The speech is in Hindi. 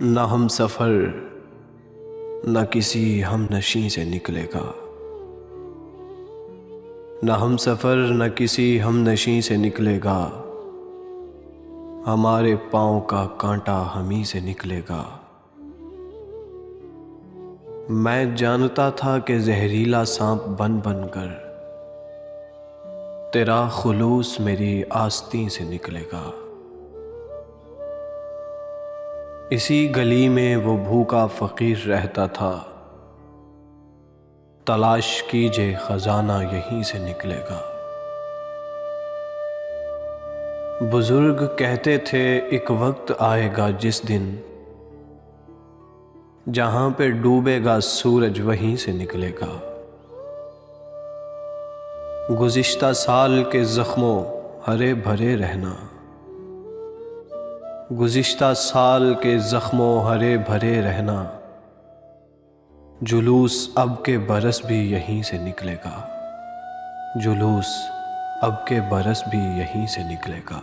न हम सफ़र न किसी हम नशी से निकलेगा, न हम सफ़र न किसी हम नशी से निकलेगा, हमारे पाँव का कांटा हमी से निकलेगा। मैं जानता था कि जहरीला सांप बन बन कर तेरा खुलूस मेरी आस्तीं से निकलेगा। इसी गली में वो भूखा फ़कीर रहता था, तलाश कीजिए ख़जाना यहीं से निकलेगा। बुजुर्ग कहते थे एक वक्त आएगा जिस दिन जहाँ पे डूबेगा सूरज वहीं से निकलेगा। गुज़िश्ता साल के ज़ख्मों हरे भरे रहना, गुज़िश्ता साल के ज़ख्मों हरे भरे रहना, जुलूस अब के बरस भी यहीं से निकलेगा, जुलूस अब के बरस भी यहीं से निकलेगा।